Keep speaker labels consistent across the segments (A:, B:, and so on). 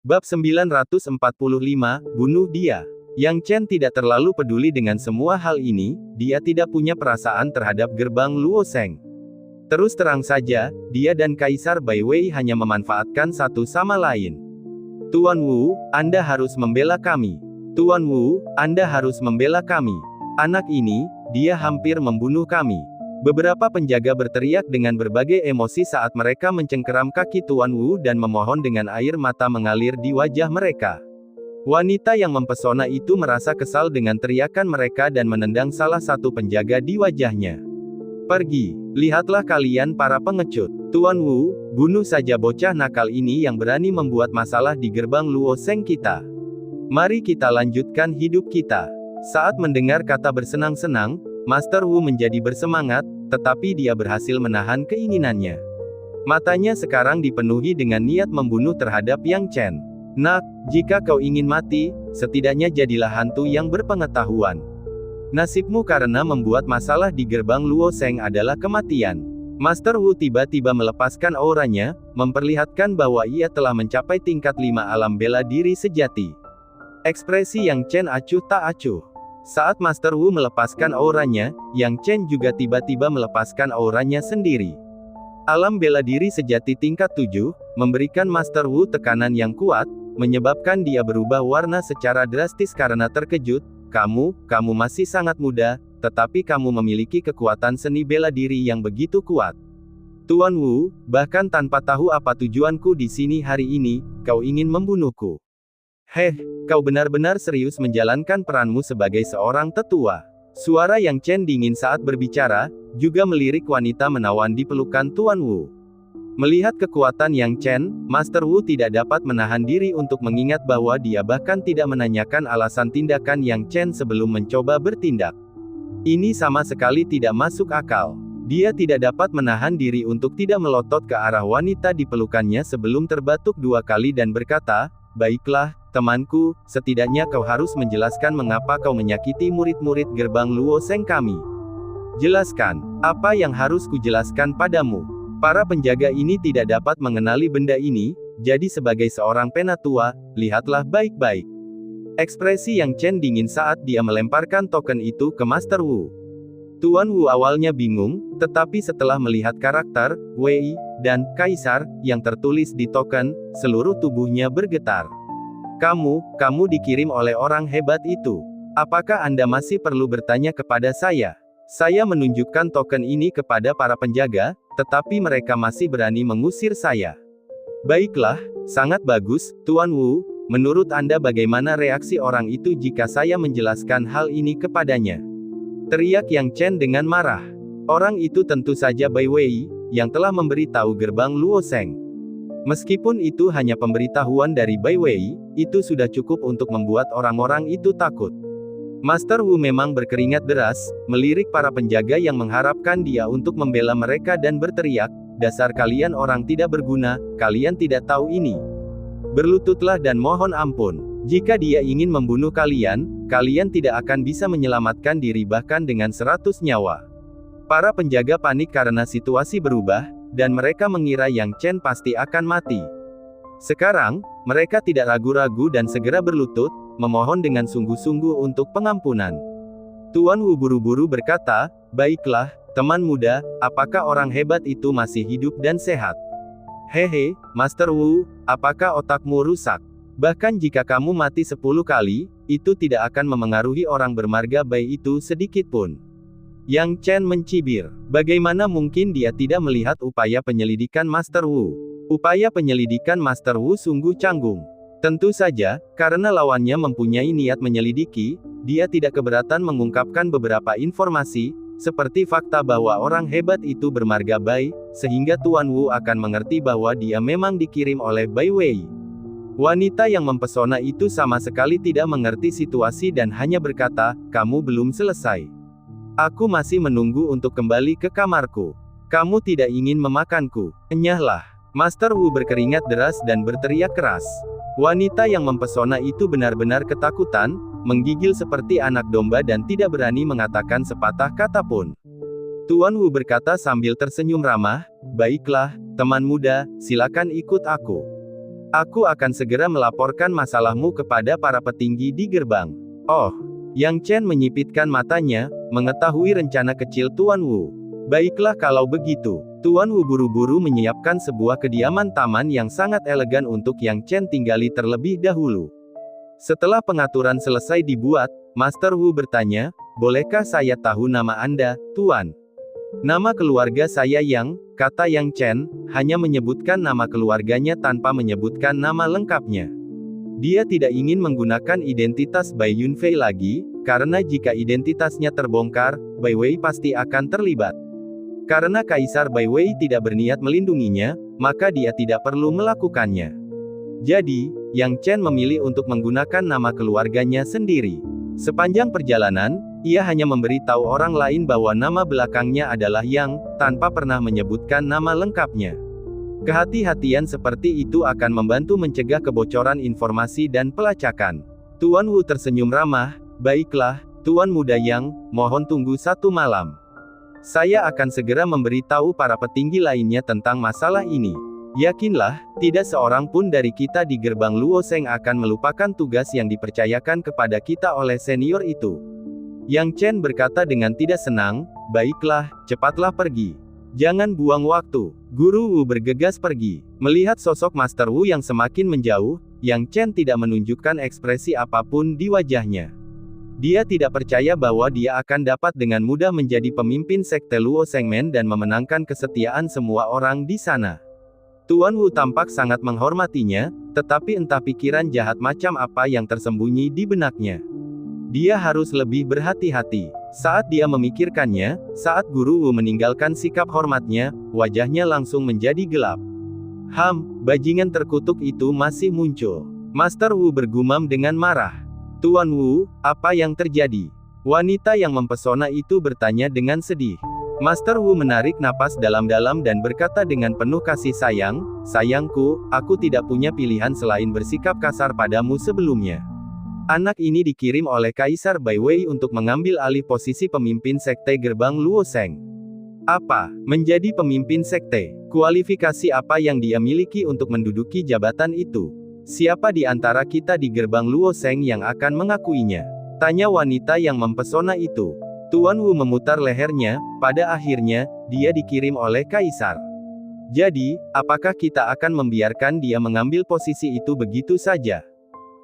A: Bab 945, bunuh dia. Yang Chen tidak terlalu peduli dengan semua hal ini, dia tidak punya perasaan terhadap gerbang Luoseng. Terus terang saja, dia dan Kaisar Bai Wei hanya memanfaatkan satu sama lain. Tuan Wu, Anda harus membela kami. Tuan Wu, Anda harus membela kami. Anak ini, dia hampir membunuh kami. Beberapa penjaga berteriak dengan berbagai emosi saat mereka mencengkeram kaki Tuan Wu dan memohon dengan air mata mengalir di wajah mereka. Wanita yang mempesona itu merasa kesal dengan teriakan mereka dan menendang salah satu penjaga di wajahnya. Pergi, lihatlah kalian para pengecut. Tuan Wu, bunuh saja bocah nakal ini yang berani membuat masalah di gerbang Luoseng kita. Mari kita lanjutkan hidup kita. Saat mendengar kata bersenang-senang, Master Wu menjadi bersemangat, tetapi dia berhasil menahan keinginannya. Matanya sekarang dipenuhi dengan niat membunuh terhadap Yang Chen. Nak, jika kau ingin mati, setidaknya jadilah hantu yang berpengetahuan. Nasibmu karena membuat masalah di gerbang Luoseng adalah kematian. Master Wu tiba-tiba melepaskan auranya, memperlihatkan bahwa ia telah mencapai tingkat 5 alam bela diri sejati. Ekspresi Yang Chen acuh tak acuh. Saat Master Wu melepaskan auranya, Yang Chen juga tiba-tiba melepaskan auranya sendiri. Alam bela diri sejati tingkat 7, memberikan Master Wu tekanan yang kuat, menyebabkan dia berubah warna secara drastis karena terkejut. Kamu masih sangat muda, tetapi kamu memiliki kekuatan seni bela diri yang begitu kuat. Tuan Wu, bahkan tanpa tahu apa tujuanku di sini hari ini, kau ingin membunuhku. Kau benar-benar serius menjalankan peranmu sebagai seorang tetua. Suara Yang Chen dingin saat berbicara, juga melirik wanita menawan di pelukan Tuan Wu. Melihat kekuatan Yang Chen, Master Wu tidak dapat menahan diri untuk mengingat bahwa dia bahkan tidak menanyakan alasan tindakan Yang Chen sebelum mencoba bertindak. Ini sama sekali tidak masuk akal. Dia tidak dapat menahan diri untuk tidak melotot ke arah wanita di pelukannya sebelum terbatuk 2 kali dan berkata, "Baiklah, temanku, setidaknya kau harus menjelaskan mengapa kau menyakiti murid-murid gerbang Luoseng kami. Jelaskan, apa yang harus kujelaskan padamu?" Para penjaga ini tidak dapat mengenali benda ini, jadi sebagai seorang penatua, lihatlah baik-baik. Ekspresi Yang Chen dingin saat dia melemparkan token itu ke Master Wu. Tuan Wu awalnya bingung, tetapi setelah melihat karakter, Wei, dan Kaisar, yang tertulis di token, seluruh tubuhnya bergetar. Kamu dikirim oleh orang hebat itu. Apakah Anda masih perlu bertanya kepada saya? Saya menunjukkan token ini kepada para penjaga, tetapi mereka masih berani mengusir saya. Baiklah, sangat bagus, Tuan Wu, menurut Anda bagaimana reaksi orang itu jika saya menjelaskan hal ini kepadanya? Teriak Yang Chen dengan marah. Orang itu tentu saja Bai Wei, yang telah memberitahu gerbang Luoseng. Meskipun itu hanya pemberitahuan dari Bai Wei, itu sudah cukup untuk membuat orang-orang itu takut. Master Wu memang berkeringat deras, melirik para penjaga yang mengharapkan dia untuk membela mereka dan berteriak, "Dasar kalian orang tidak berguna, kalian tidak tahu ini. Berlututlah dan mohon ampun. Jika dia ingin membunuh kalian, kalian tidak akan bisa menyelamatkan diri bahkan dengan 100 nyawa." Para penjaga panik karena situasi berubah, dan mereka mengira Yang Chen pasti akan mati. Sekarang, mereka tidak ragu-ragu dan segera berlutut, memohon dengan sungguh-sungguh untuk pengampunan. Tuan Wu buru-buru berkata, "Baiklah, teman muda, apakah orang hebat itu masih hidup dan sehat?" Master Wu, apakah otakmu rusak? Bahkan jika kamu mati 10 kali, itu tidak akan memengaruhi orang bermarga Bai itu sedikit pun." Yang Chen mencibir. Bagaimana mungkin dia tidak melihat upaya penyelidikan Master Wu? Upaya penyelidikan Master Wu sungguh canggung. Tentu saja, karena lawannya mempunyai niat menyelidiki, dia tidak keberatan mengungkapkan beberapa informasi, seperti fakta bahwa orang hebat itu bermarga Bai, sehingga Tuan Wu akan mengerti bahwa dia memang dikirim oleh Bai Wei. Wanita yang mempesona itu sama sekali tidak mengerti situasi dan hanya berkata, "Kamu belum selesai. Aku masih menunggu untuk kembali ke kamarku. Kamu tidak ingin memakanku. Enyahlah." Master Wu berkeringat deras dan berteriak keras. Wanita yang mempesona itu benar-benar ketakutan, menggigil seperti anak domba dan tidak berani mengatakan sepatah kata pun. Tuan Wu berkata sambil tersenyum ramah, "Baiklah, teman muda, silakan ikut aku. Aku akan segera melaporkan masalahmu kepada para petinggi di gerbang. Oh, Yang Chen menyipitkan matanya, mengetahui rencana kecil Tuan Wu. Baiklah kalau begitu. Tuan Wu buru-buru menyiapkan sebuah kediaman taman yang sangat elegan untuk Yang Chen tinggali terlebih dahulu. Setelah pengaturan selesai dibuat, Master Wu bertanya, bolehkah saya tahu nama Anda, Tuan? Nama keluarga saya Yang, kata Yang Chen, hanya menyebutkan nama keluarganya tanpa menyebutkan nama lengkapnya. Dia tidak ingin menggunakan identitas Bai Yunfei lagi, karena jika identitasnya terbongkar, Bai Wei pasti akan terlibat. Karena Kaisar Bai Wei tidak berniat melindunginya, maka dia tidak perlu melakukannya. Jadi, Yang Chen memilih untuk menggunakan nama keluarganya sendiri. Sepanjang perjalanan, ia hanya memberitahu orang lain bahwa nama belakangnya adalah Yang, tanpa pernah menyebutkan nama lengkapnya. Kehati-hatian seperti itu akan membantu mencegah kebocoran informasi dan pelacakan. Tuan Wu tersenyum ramah, baiklah, Tuan Muda Yang, mohon tunggu satu malam. Saya akan segera memberitahu para petinggi lainnya tentang masalah ini. Yakinlah, tidak seorang pun dari kita di gerbang Luoseng akan melupakan tugas yang dipercayakan kepada kita oleh senior itu. Yang Chen berkata dengan tidak senang, baiklah, cepatlah pergi. Jangan buang waktu. Guru Wu bergegas pergi. Melihat sosok Master Wu yang semakin menjauh, Yang Chen tidak menunjukkan ekspresi apapun di wajahnya. Dia tidak percaya bahwa dia akan dapat dengan mudah menjadi pemimpin sekte Luosengmen dan memenangkan kesetiaan semua orang di sana. Tuan Wu tampak sangat menghormatinya, tetapi entah pikiran jahat macam apa yang tersembunyi di benaknya. Dia harus lebih berhati-hati. Saat dia memikirkannya, saat Guru Wu meninggalkan sikap hormatnya, wajahnya langsung menjadi gelap. Bajingan terkutuk itu masih muncul. Master Wu bergumam dengan marah. Tuan Wu, apa yang terjadi? Wanita yang mempesona itu bertanya dengan sedih. Master Wu menarik napas dalam-dalam dan berkata dengan penuh kasih sayang, sayangku, aku tidak punya pilihan selain bersikap kasar padamu sebelumnya. Anak ini dikirim oleh Kaisar Bai Wei untuk mengambil alih posisi pemimpin sekte gerbang Luoseng. Apa? Menjadi pemimpin sekte? Kualifikasi apa yang dia miliki untuk menduduki jabatan itu? Siapa di antara kita di gerbang Luoseng yang akan mengakuinya? Tanya wanita yang mempesona itu. Tuan Wu memutar lehernya, pada akhirnya, dia dikirim oleh Kaisar. Jadi, apakah kita akan membiarkan dia mengambil posisi itu begitu saja?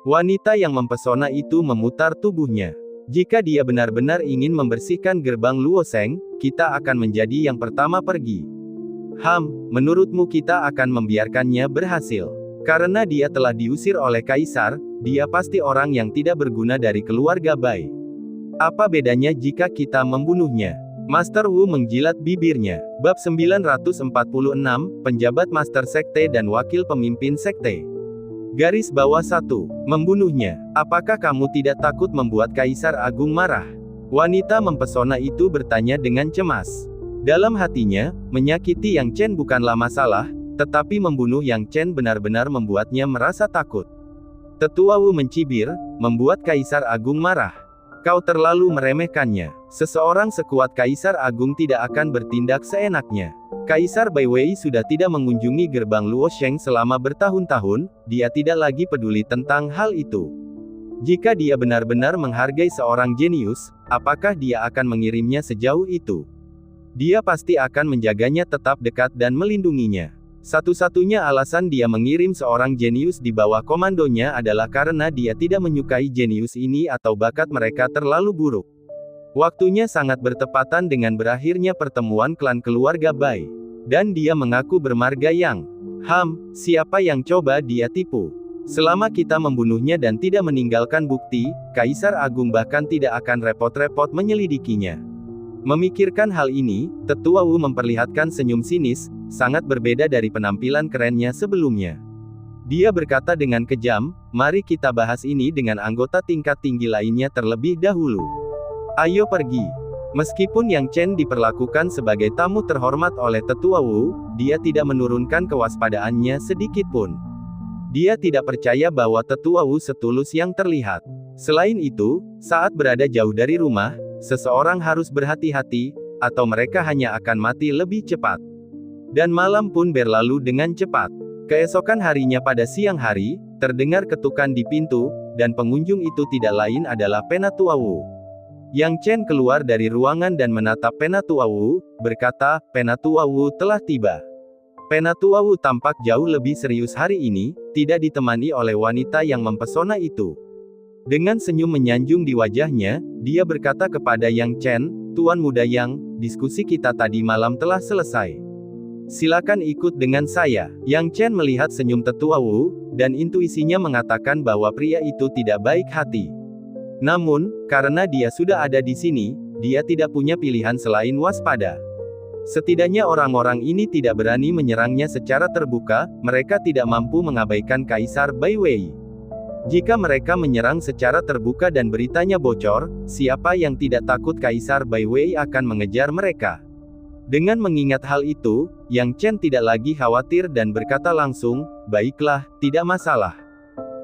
A: Wanita yang mempesona itu memutar tubuhnya. Jika dia benar-benar ingin membersihkan gerbang Luoseng, kita akan menjadi yang pertama pergi. Menurutmu kita akan membiarkannya berhasil? Karena dia telah diusir oleh Kaisar, dia pasti orang yang tidak berguna dari keluarga Bai. Apa bedanya jika kita membunuhnya? Master Wu menjilat bibirnya. Bab 946, Penjabat Master Sekte dan Wakil Pemimpin Sekte. Garis bawah 1. Membunuhnya. Apakah kamu tidak takut membuat Kaisar Agung marah? Wanita mempesona itu bertanya dengan cemas. Dalam hatinya, menyakiti Yang Chen bukanlah masalah, tetapi membunuh Yang Chen benar-benar membuatnya merasa takut. Tetua Wu mencibir, membuat Kaisar Agung marah. Kau terlalu meremehkannya. Seseorang sekuat Kaisar Agung tidak akan bertindak seenaknya. Kaisar Bai Wei sudah tidak mengunjungi gerbang Luoseng selama bertahun-tahun, dia tidak lagi peduli tentang hal itu. Jika dia benar-benar menghargai seorang jenius, apakah dia akan mengirimnya sejauh itu? Dia pasti akan menjaganya tetap dekat dan melindunginya. Satu-satunya alasan dia mengirim seorang jenius di bawah komandonya adalah karena dia tidak menyukai jenius ini atau bakat mereka terlalu buruk. Waktunya sangat bertepatan dengan berakhirnya pertemuan klan keluarga Bai. Dan dia mengaku bermarga Yang. Siapa yang coba dia tipu? Selama kita membunuhnya dan tidak meninggalkan bukti, Kaisar Agung bahkan tidak akan repot-repot menyelidikinya. Memikirkan hal ini, Tetua Wu memperlihatkan senyum sinis, sangat berbeda dari penampilan kerennya sebelumnya. Dia berkata dengan kejam, mari kita bahas ini dengan anggota tingkat tinggi lainnya terlebih dahulu. Ayo pergi. Meskipun Yang Chen diperlakukan sebagai tamu terhormat oleh Tetua Wu, dia tidak menurunkan kewaspadaannya sedikit pun. Dia tidak percaya bahwa Tetua Wu setulus yang terlihat. Selain itu, saat berada jauh dari rumah, seseorang harus berhati-hati, atau mereka hanya akan mati lebih cepat. Dan malam pun berlalu dengan cepat. Keesokan harinya pada siang hari, terdengar ketukan di pintu, dan pengunjung itu tidak lain adalah Penatua Wu. Yang Chen keluar dari ruangan dan menatap Penatua Wu, berkata, Penatua Wu telah tiba. Penatua Wu tampak jauh lebih serius hari ini, tidak ditemani oleh wanita yang mempesona itu. Dengan senyum menyanjung di wajahnya, dia berkata kepada Yang Chen, Tuan Muda Yang, diskusi kita tadi malam telah selesai. Silakan ikut dengan saya. Yang Chen melihat senyum Tetua Wu, dan intuisinya mengatakan bahwa pria itu tidak baik hati. Namun, karena dia sudah ada di sini, dia tidak punya pilihan selain waspada. Setidaknya orang-orang ini tidak berani menyerangnya secara terbuka, mereka tidak mampu mengabaikan Kaisar Bai Wei. Jika mereka menyerang secara terbuka dan beritanya bocor, siapa yang tidak takut Kaisar Bai Wei akan mengejar mereka? Dengan mengingat hal itu, Yang Chen tidak lagi khawatir dan berkata langsung, baiklah, tidak masalah.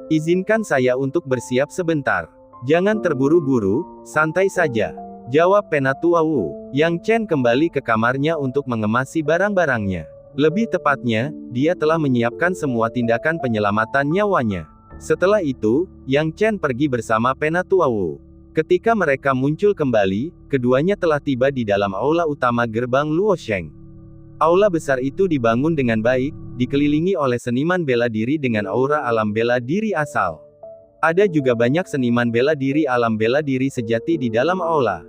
A: Izinkan saya untuk bersiap sebentar. Jangan terburu-buru, santai saja. Jawab Penatua Wu. Yang Chen kembali ke kamarnya untuk mengemasi barang-barangnya. Lebih tepatnya, dia telah menyiapkan semua tindakan penyelamatan nyawanya. Setelah itu, Yang Chen pergi bersama Penatua Wu. Ketika mereka muncul kembali, keduanya telah tiba di dalam aula utama gerbang Luosheng. Aula besar itu dibangun dengan baik, dikelilingi oleh seniman bela diri dengan aura alam bela diri asal. Ada juga banyak seniman bela diri alam bela diri sejati di dalam aula.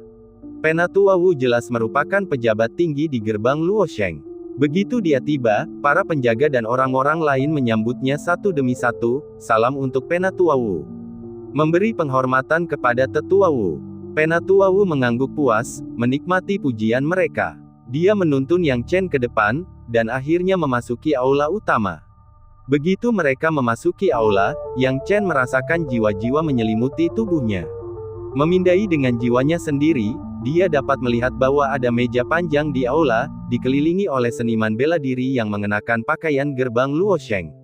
A: Penatua Wu jelas merupakan pejabat tinggi di gerbang Luosheng. Begitu dia tiba, para penjaga dan orang-orang lain menyambutnya satu demi satu, salam untuk Penatua Wu. Memberi penghormatan kepada Tetua Wu. Penatua Wu mengangguk puas, menikmati pujian mereka. Dia menuntun Yang Chen ke depan, dan akhirnya memasuki aula utama. Begitu mereka memasuki aula, Yang Chen merasakan jiwa-jiwa menyelimuti tubuhnya. Memindai dengan jiwanya sendiri, dia dapat melihat bahwa ada meja panjang di aula, dikelilingi oleh seniman bela diri yang mengenakan pakaian gerbang Luosheng.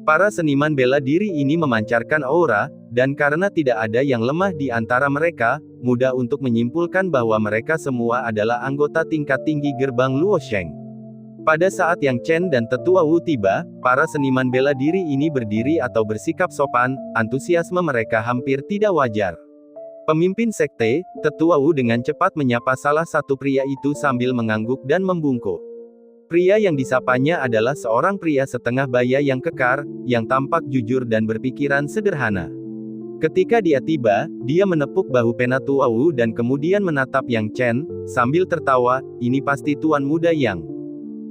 A: Para seniman bela diri ini memancarkan aura, dan karena tidak ada yang lemah di antara mereka, mudah untuk menyimpulkan bahwa mereka semua adalah anggota tingkat tinggi gerbang Luosheng. Pada saat Yang Chen dan Tetua Wu tiba, para seniman bela diri ini berdiri atau bersikap sopan, antusiasme mereka hampir tidak wajar. Pemimpin sekte, Tetua Wu dengan cepat menyapa salah satu pria itu sambil mengangguk dan membungkuk. Pria yang disapanya adalah seorang pria setengah baya yang kekar, yang tampak jujur dan berpikiran sederhana. Ketika dia tiba, dia menepuk bahu Penatua Wu dan kemudian menatap Yang Chen, sambil tertawa, ini pasti Tuan Muda Yang.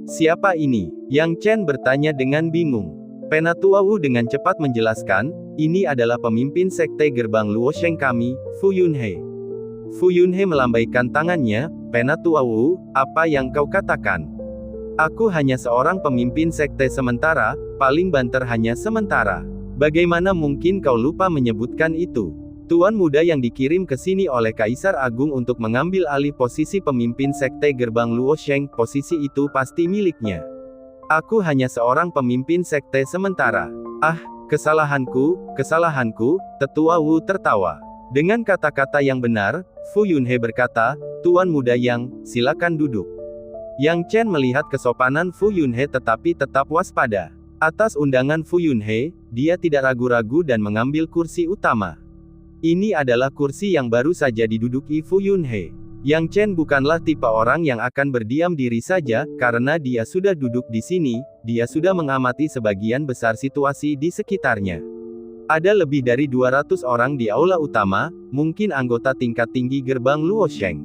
A: Siapa ini? Yang Chen bertanya dengan bingung. Penatua Wu dengan cepat menjelaskan, ini adalah pemimpin sekte gerbang Luosheng kami, Fu Yunhe. Fu Yunhe melambaikan tangannya, Penatua Wu, apa yang kau katakan? Aku hanya seorang pemimpin sekte sementara, paling banter hanya sementara. Bagaimana mungkin kau lupa menyebutkan itu? Tuan muda yang dikirim ke sini oleh Kaisar Agung untuk mengambil alih posisi pemimpin sekte gerbang Luosheng, posisi itu pasti miliknya. Aku hanya seorang pemimpin sekte sementara. Ah, kesalahanku, Tetua Wu tertawa. Dengan kata-kata yang benar, Fu Yunhe berkata, Tuan muda Yang, silakan duduk. Yang Chen melihat kesopanan Fu Yunhe tetapi tetap waspada. Atas undangan Fu Yunhe, dia tidak ragu-ragu dan mengambil kursi utama. Ini adalah kursi yang baru saja diduduki Fu Yunhe. Yang Chen bukanlah tipe orang yang akan berdiam diri saja, karena dia sudah duduk di sini, dia sudah mengamati sebagian besar situasi di sekitarnya. Ada lebih dari 200 orang di aula utama, mungkin anggota tingkat tinggi gerbang Luosheng.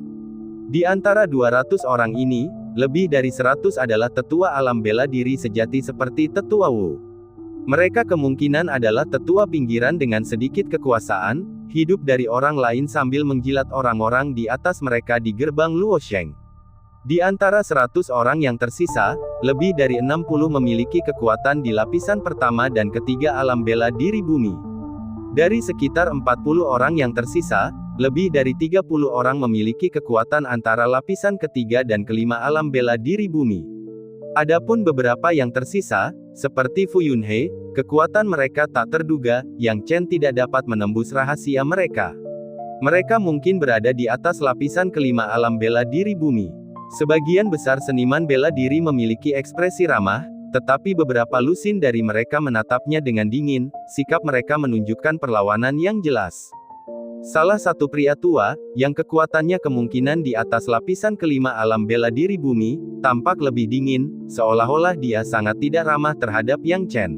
A: Di antara 200 orang ini, lebih dari 100 adalah tetua alam bela diri sejati seperti Tetua Wu. Mereka kemungkinan adalah tetua pinggiran dengan sedikit kekuasaan, hidup dari orang lain sambil menjilat orang-orang di atas mereka di gerbang Luosheng. Di antara 100 orang yang tersisa, lebih dari 60 memiliki kekuatan di lapisan pertama dan ketiga alam bela diri bumi. Dari sekitar 40 orang yang tersisa, lebih dari 30 orang memiliki kekuatan antara lapisan ketiga dan kelima alam bela diri bumi. Adapun beberapa yang tersisa, seperti Fu Yunhe, kekuatan mereka tak terduga, Yang Chen tidak dapat menembus rahasia mereka. Mereka mungkin berada di atas lapisan kelima alam bela diri bumi. Sebagian besar seniman bela diri memiliki ekspresi ramah, tetapi beberapa lusin dari mereka menatapnya dengan dingin, sikap mereka menunjukkan perlawanan yang jelas. Salah satu pria tua, yang kekuatannya kemungkinan di atas lapisan kelima alam bela diri bumi, tampak lebih dingin, seolah-olah dia sangat tidak ramah terhadap Yang Chen.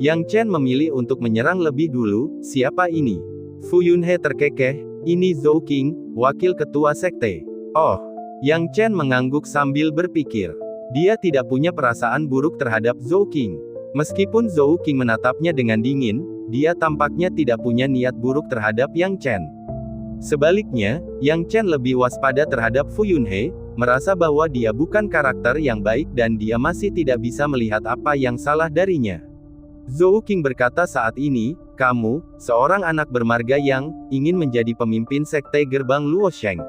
A: Yang Chen memilih untuk menyerang lebih dulu. Siapa ini? Fu Yunhe terkekeh, ini Zhou Qing, wakil ketua sekte. Oh. Yang Chen mengangguk sambil berpikir. Dia tidak punya perasaan buruk terhadap Zhou Qing. Meskipun Zhou Qing menatapnya dengan dingin, dia tampaknya tidak punya niat buruk terhadap Yang Chen. Sebaliknya, Yang Chen lebih waspada terhadap Fu Yunhe, merasa bahwa dia bukan karakter yang baik dan dia masih tidak bisa melihat apa yang salah darinya. Zhou Qing berkata saat ini, kamu, seorang anak bermarga yang ingin menjadi pemimpin sekte gerbang Luosheng.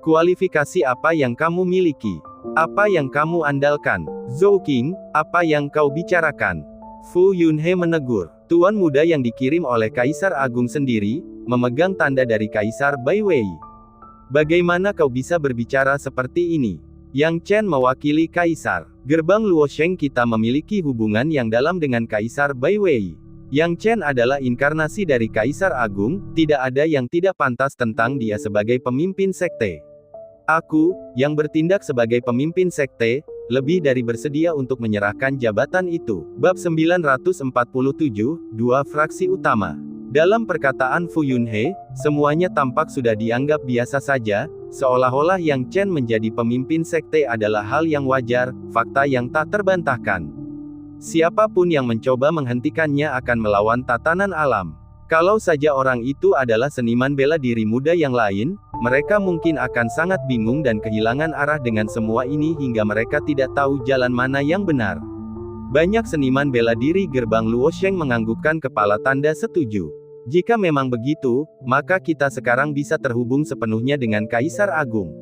A: Kualifikasi apa yang kamu miliki? Apa yang kamu andalkan? Zhou Qing, apa yang kau bicarakan? Fu Yunhe menegur. Tuan muda yang dikirim oleh Kaisar Agung sendiri, memegang tanda dari Kaisar Baiwei. Bagaimana kau bisa berbicara seperti ini? Yang Chen mewakili Kaisar. Gerbang Luosheng kita memiliki hubungan yang dalam dengan Kaisar Baiwei. Yang Chen adalah inkarnasi dari Kaisar Agung, tidak ada yang tidak pantas tentang dia sebagai pemimpin sekte. Aku, yang bertindak sebagai pemimpin sekte, lebih dari bersedia untuk menyerahkan jabatan itu. Bab 947, Dua Fraksi Utama. Dalam perkataan Fu Yunhe, semuanya tampak sudah dianggap biasa saja, seolah-olah Yang Chen menjadi pemimpin sekte adalah hal yang wajar, fakta yang tak terbantahkan. Siapapun yang mencoba menghentikannya akan melawan tatanan alam. Kalau saja orang itu adalah seniman bela diri muda yang lain, mereka mungkin akan sangat bingung dan kehilangan arah dengan semua ini hingga mereka tidak tahu jalan mana yang benar. Banyak seniman bela diri gerbang Luosheng menganggukkan kepala tanda setuju. Jika memang begitu, maka kita sekarang bisa terhubung sepenuhnya dengan Kaisar Agung.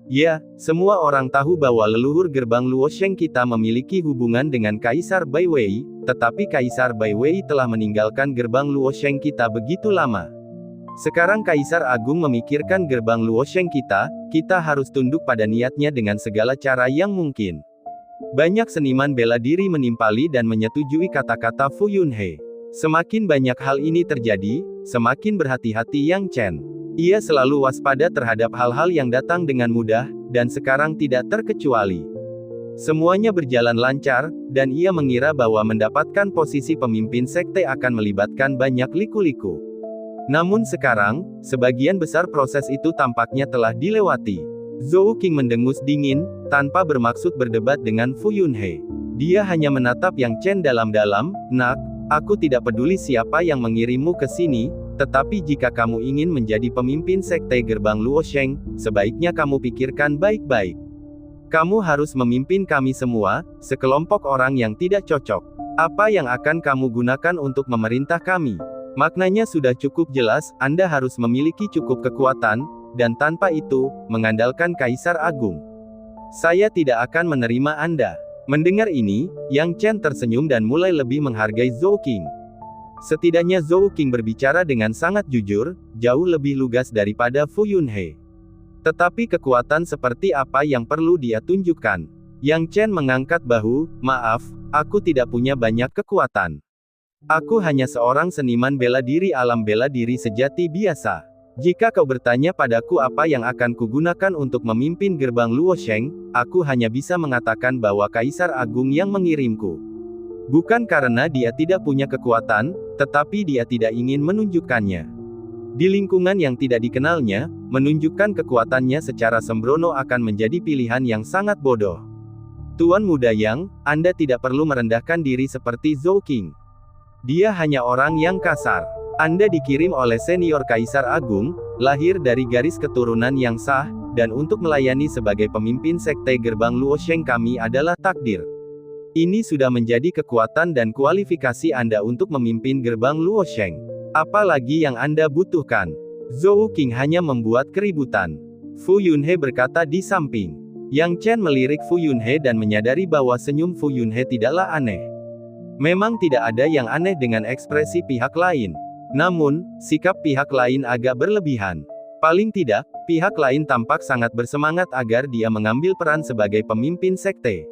A: Ya, semua orang tahu bahwa leluhur gerbang Luosheng kita memiliki hubungan dengan Kaisar Baiwei, tetapi Kaisar Baiwei telah meninggalkan gerbang Luosheng kita begitu lama. Sekarang Kaisar Agung memikirkan gerbang Luosheng kita harus tunduk pada niatnya dengan segala cara yang mungkin. Banyak seniman bela diri menimpali dan menyetujui kata-kata Fu Yunhe. Semakin banyak hal ini terjadi, semakin berhati-hati Yang Chen. Ia selalu waspada terhadap hal-hal yang datang dengan mudah, dan sekarang tidak terkecuali. Semuanya berjalan lancar, dan ia mengira bahwa mendapatkan posisi pemimpin sekte akan melibatkan banyak liku-liku. Namun sekarang, sebagian besar proses itu tampaknya telah dilewati. Zhou Qing mendengus dingin, tanpa bermaksud berdebat dengan Fu Yunhe. Dia hanya menatap Yang Chen dalam-dalam. Nak, aku tidak peduli siapa yang mengirimmu ke sini, tetapi jika kamu ingin menjadi pemimpin sekte gerbang Luosheng, sebaiknya kamu pikirkan baik-baik. Kamu harus memimpin kami semua, sekelompok orang yang tidak cocok. Apa yang akan kamu gunakan untuk memerintah kami? Maknanya sudah cukup jelas, Anda harus memiliki cukup kekuatan, dan tanpa itu, mengandalkan Kaisar Agung. Saya tidak akan menerima Anda. Mendengar ini, Yang Chen tersenyum dan mulai lebih menghargai Zhou Qing. Setidaknya Zhou Qing berbicara dengan sangat jujur, jauh lebih lugas daripada Fu Yunhe. Tetapi kekuatan seperti apa yang perlu dia tunjukkan? Yang Chen mengangkat bahu, maaf, aku tidak punya banyak kekuatan. Aku hanya seorang seniman bela diri alam bela diri sejati biasa. Jika kau bertanya padaku apa yang akan kugunakan untuk memimpin gerbang Luosheng, aku hanya bisa mengatakan bahwa Kaisar Agung yang mengirimku. Bukan karena dia tidak punya kekuatan, tetapi dia tidak ingin menunjukkannya. Di lingkungan yang tidak dikenalnya, menunjukkan kekuatannya secara sembrono akan menjadi pilihan yang sangat bodoh. Tuan muda Yang, Anda tidak perlu merendahkan diri seperti Zhou Qing. Dia hanya orang yang kasar. Anda dikirim oleh senior Kaisar Agung, lahir dari garis keturunan yang sah, dan untuk melayani sebagai pemimpin sekte gerbang Luosheng kami adalah takdir. Ini sudah menjadi kekuatan dan kualifikasi Anda untuk memimpin gerbang Luosheng. Apa lagi yang Anda butuhkan? Zhou Qing hanya membuat keributan. Fu Yunhe berkata di samping. Yang Chen melirik Fu Yunhe dan menyadari bahwa senyum Fu Yunhe tidaklah aneh. Memang tidak ada yang aneh dengan ekspresi pihak lain. Namun, sikap pihak lain agak berlebihan. Paling tidak, pihak lain tampak sangat bersemangat agar dia mengambil peran sebagai pemimpin sekte.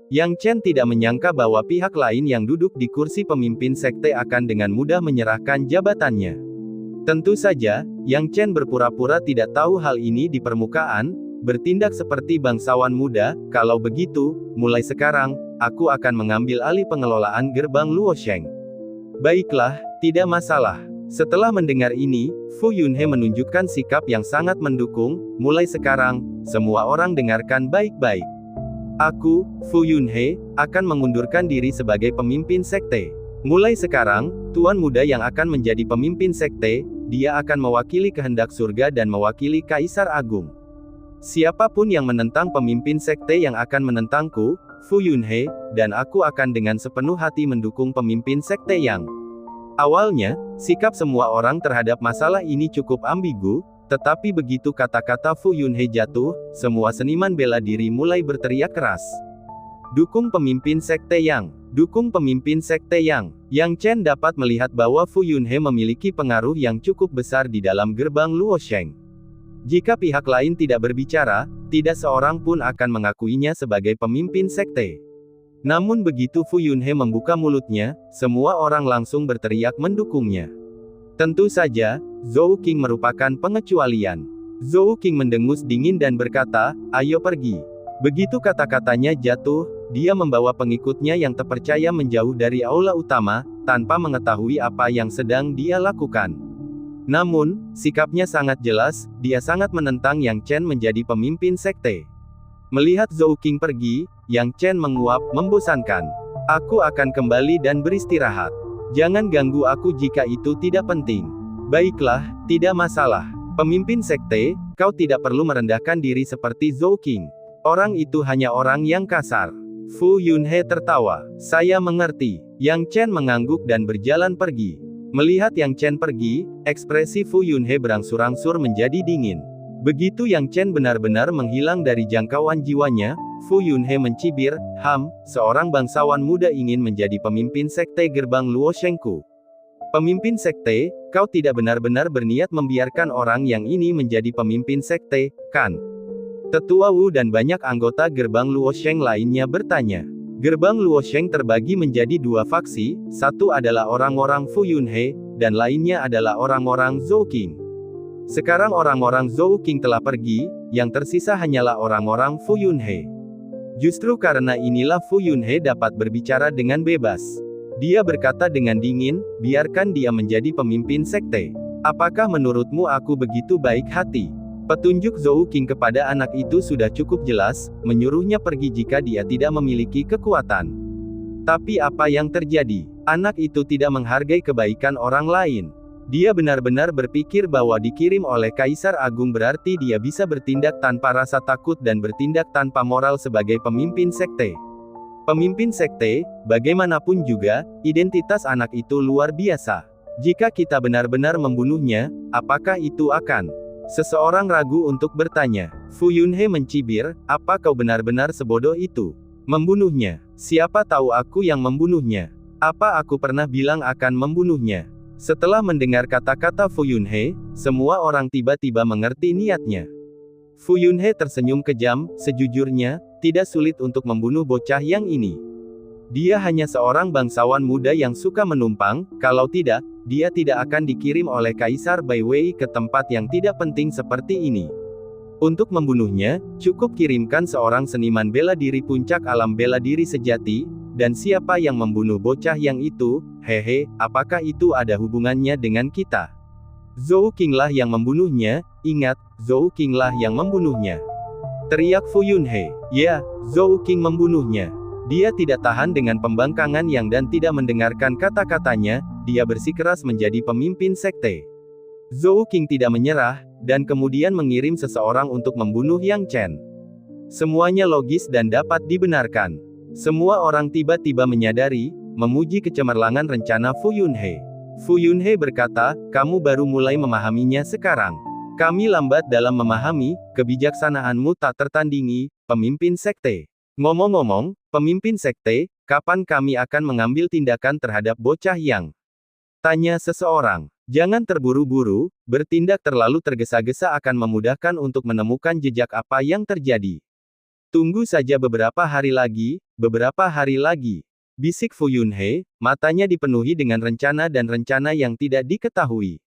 A: Yang Chen tidak menyangka bahwa pihak lain yang duduk di kursi pemimpin sekte akan dengan mudah menyerahkan jabatannya. Tentu saja, Yang Chen berpura-pura tidak tahu hal ini di permukaan, bertindak seperti bangsawan muda. Kalau begitu, mulai sekarang, aku akan mengambil alih pengelolaan gerbang Luosheng. Baiklah, tidak masalah. Setelah mendengar ini, Fu Yunhe menunjukkan sikap yang sangat mendukung. Mulai sekarang, semua orang dengarkan baik-baik. Aku, Fu Yunhe, akan mengundurkan diri sebagai pemimpin sekte. Mulai sekarang, tuan muda yang akan menjadi pemimpin sekte, dia akan mewakili kehendak surga dan mewakili Kaisar Agung. Siapapun yang menentang pemimpin sekte yang akan menentangku, Fu Yunhe, dan aku akan dengan sepenuh hati mendukung pemimpin sekte yang. Awalnya, sikap semua orang terhadap masalah ini cukup ambigu, tetapi begitu kata-kata Fu Yunhe jatuh, semua seniman bela diri mulai berteriak keras. Dukung pemimpin sekte yang. Dukung pemimpin sekte yang. Yang Chen dapat melihat bahwa Fu Yunhe memiliki pengaruh yang cukup besar di dalam gerbang Luosheng. Jika pihak lain tidak berbicara, tidak seorang pun akan mengakuinya sebagai pemimpin sekte. Namun begitu Fu Yunhe membuka mulutnya, semua orang langsung berteriak mendukungnya. Tentu saja, Zhou Qing merupakan pengecualian. Zhou Qing mendengus dingin dan berkata, "Ayo pergi." Begitu kata-katanya jatuh, dia membawa pengikutnya yang terpercaya menjauh dari aula utama, tanpa mengetahui apa yang sedang dia lakukan. Namun, sikapnya sangat jelas, dia sangat menentang Yang Chen menjadi pemimpin sekte. Melihat Zhou Qing pergi, Yang Chen menguap, membosankan. Aku akan kembali dan beristirahat. Jangan ganggu aku jika itu tidak penting. Baiklah, tidak masalah. Pemimpin sekte, kau tidak perlu merendahkan diri seperti Zhou Qing. Orang itu hanya orang yang kasar. Fu Yunhe tertawa. Saya mengerti. Yang Chen mengangguk dan berjalan pergi. Melihat Yang Chen pergi, ekspresi Fu Yunhe berangsur-angsur menjadi dingin. Begitu Yang Chen benar-benar menghilang dari jangkauan jiwanya, Fu Yunhe mencibir, seorang bangsawan muda ingin menjadi pemimpin sekte gerbang Luoshengku. Pemimpin sekte, kau tidak benar-benar berniat membiarkan orang yang ini menjadi pemimpin sekte, kan? Tetua Wu dan banyak anggota gerbang Luosheng lainnya bertanya. Gerbang Luosheng terbagi menjadi dua faksi, satu adalah orang-orang Fu Yunhe, dan lainnya adalah orang-orang Zhou Qing. Sekarang orang-orang Zhou Qing telah pergi, yang tersisa hanyalah orang-orang Fu Yunhe. Justru karena inilah Fu Yunhe dapat berbicara dengan bebas. Dia berkata dengan dingin, biarkan dia menjadi pemimpin sekte. Apakah menurutmu aku begitu baik hati? Petunjuk Zhou Qing kepada anak itu sudah cukup jelas, menyuruhnya pergi jika dia tidak memiliki kekuatan. Tapi apa yang terjadi? Anak itu tidak menghargai kebaikan orang lain. Dia benar-benar berpikir bahwa dikirim oleh Kaisar Agung berarti dia bisa bertindak tanpa rasa takut dan bertindak tanpa moral sebagai pemimpin sekte. Pemimpin sekte, bagaimanapun juga, identitas anak itu luar biasa. Jika kita benar-benar membunuhnya, apakah itu akan? Seseorang ragu untuk bertanya. Fu Yunhe mencibir, apa kau benar-benar sebodoh itu? Membunuhnya? Siapa tahu aku yang membunuhnya? Apa aku pernah bilang akan membunuhnya? Setelah mendengar kata-kata Fu Yunhe, semua orang tiba-tiba mengerti niatnya. Fu Yunhe tersenyum kejam, sejujurnya, tidak sulit untuk membunuh bocah yang ini. Dia hanya seorang bangsawan muda yang suka menumpang, kalau tidak, dia tidak akan dikirim oleh Kaisar Bai Wei ke tempat yang tidak penting seperti ini. Untuk membunuhnya, cukup kirimkan seorang seniman bela diri puncak alam bela diri sejati, dan siapa yang membunuh bocah yang itu, hehe, apakah itu ada hubungannya dengan kita? Zhou Qinglah yang membunuhnya, ingat, Zhou Qinglah yang membunuhnya. Teriak Fu Yunhe. Ya, Zhou Qing membunuhnya. Dia tidak tahan dengan pembangkangan yang dan tidak mendengarkan kata-katanya, dia bersikeras menjadi pemimpin sekte. Zhou Qing tidak menyerah, dan kemudian mengirim seseorang untuk membunuh Yang Chen. Semuanya logis dan dapat dibenarkan. Semua orang tiba-tiba menyadari, memuji kecemerlangan rencana Fu Yunhe. Fu Yunhe berkata, kamu baru mulai memahaminya sekarang. Kami lambat dalam memahami, kebijaksanaanmu tak tertandingi, pemimpin sekte. Ngomong-ngomong, pemimpin sekte, kapan kami akan mengambil tindakan terhadap bocah yang? Tanya seseorang. Jangan terburu-buru, bertindak terlalu tergesa-gesa akan memudahkan untuk menemukan jejak apa yang terjadi. Tunggu saja beberapa hari lagi, Beberapa hari lagi. Bisik Fu Yunhe, matanya dipenuhi dengan rencana dan rencana yang tidak diketahui.